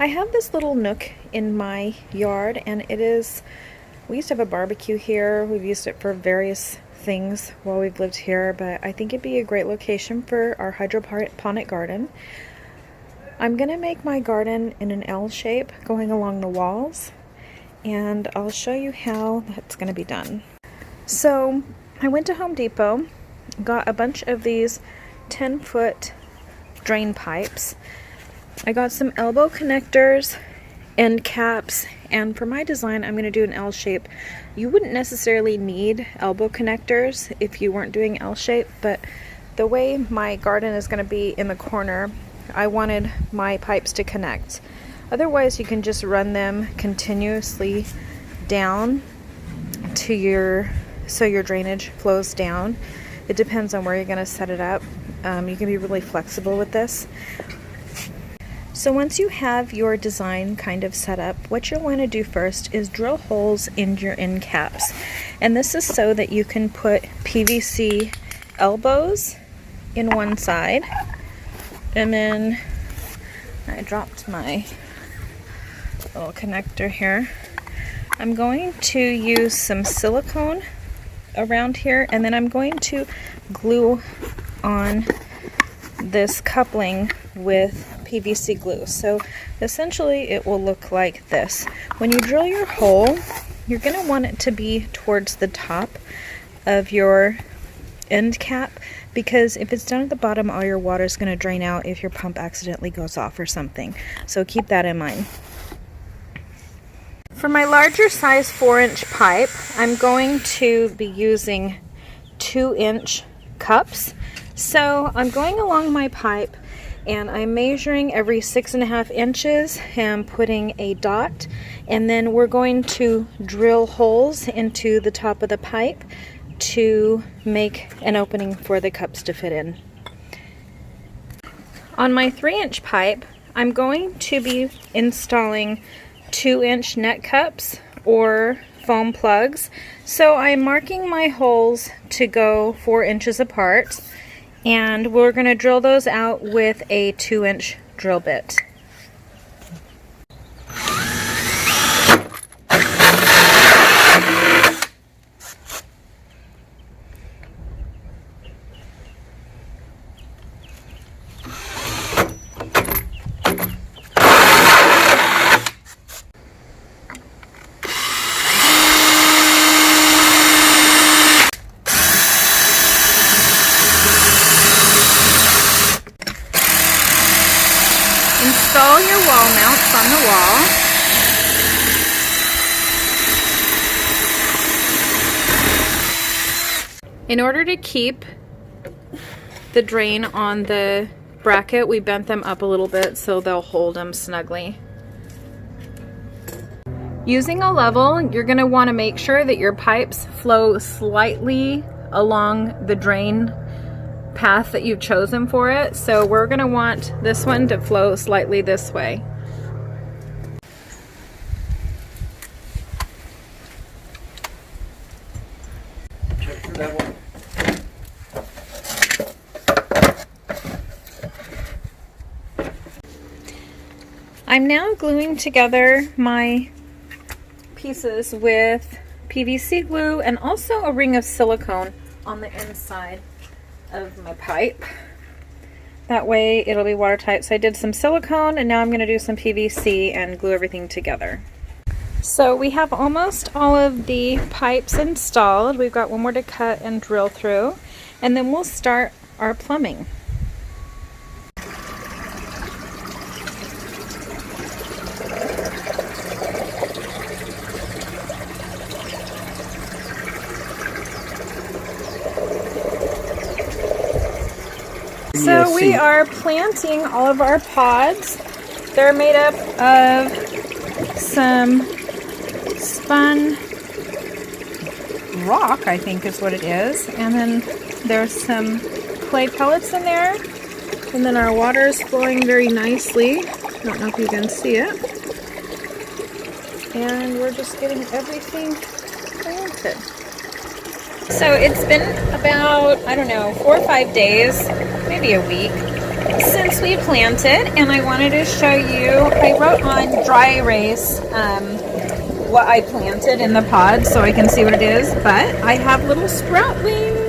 I have this little nook in my yard, and we used to have a barbecue here. We've used it for various things while we've lived here, but I think it'd be a great location for our hydroponic garden. I'm gonna make my garden in an L shape going along the walls, and I'll show you how that's gonna be done. So I went to Home Depot, got a bunch of these 10-foot drain pipes. I got some elbow connectors, end caps, and for my design I'm going to do an L shape. You wouldn't necessarily need elbow connectors if you weren't doing L shape, but the way my garden is going to be in the corner, I wanted my pipes to connect. Otherwise you can just run them continuously down to so your drainage flows down. It depends on where you're going to set it up. You can be really flexible with this. So once you have your design kind of set up, what you'll want to do first is drill holes in your end caps. And this is so that you can put PVC elbows in one side. And then I dropped my little connector here. I'm going to use some silicone around here, and then I'm going to glue on this coupling with PVC glue. So essentially it will look like this. When you drill your hole, you're going to want it to be towards the top of your end cap, because if it's down at the bottom, all your water is going to drain out if your pump accidentally goes off or something. So keep that in mind. For my larger size 4-inch pipe, I'm going to be using 2-inch cups. So I'm going along my pipe and I'm measuring every 6.5 inches and putting a dot, and then we're going to drill holes into the top of the pipe to make an opening for the cups to fit in. On my 3-inch pipe, I'm going to be installing 2-inch net cups or foam plugs. So I'm marking my holes to go 4 inches apart, and we're going to drill those out with a 2-inch drill bit. Install your wall mounts on the wall. In order to keep the drain on the bracket, we bent them up a little bit so they'll hold them snugly. Using a level, you're going to want to make sure that your pipes flow slightly along the drain path that you've chosen for it. So we're going to want this one to flow slightly this way. Check for that one. I'm now gluing together my pieces with PVC glue and also a ring of silicone on the inside of my pipe. That way it'll be watertight. So I did some silicone and now I'm going to do some PVC and glue everything together. So we have almost all of the pipes installed. We've got one more to cut and drill through, and then we'll start our plumbing. So we are planting all of our pods. They're made up of some spun rock, I think is what it is. And then there's some clay pellets in there. And then our water is flowing very nicely. I don't know if you can see it. And we're just getting everything planted. So it's been about, I don't know, 4 or 5 days, maybe a week, since we planted, and I wanted to show you, I wrote on dry erase what I planted in the pod so I can see what it is, but I have little sproutling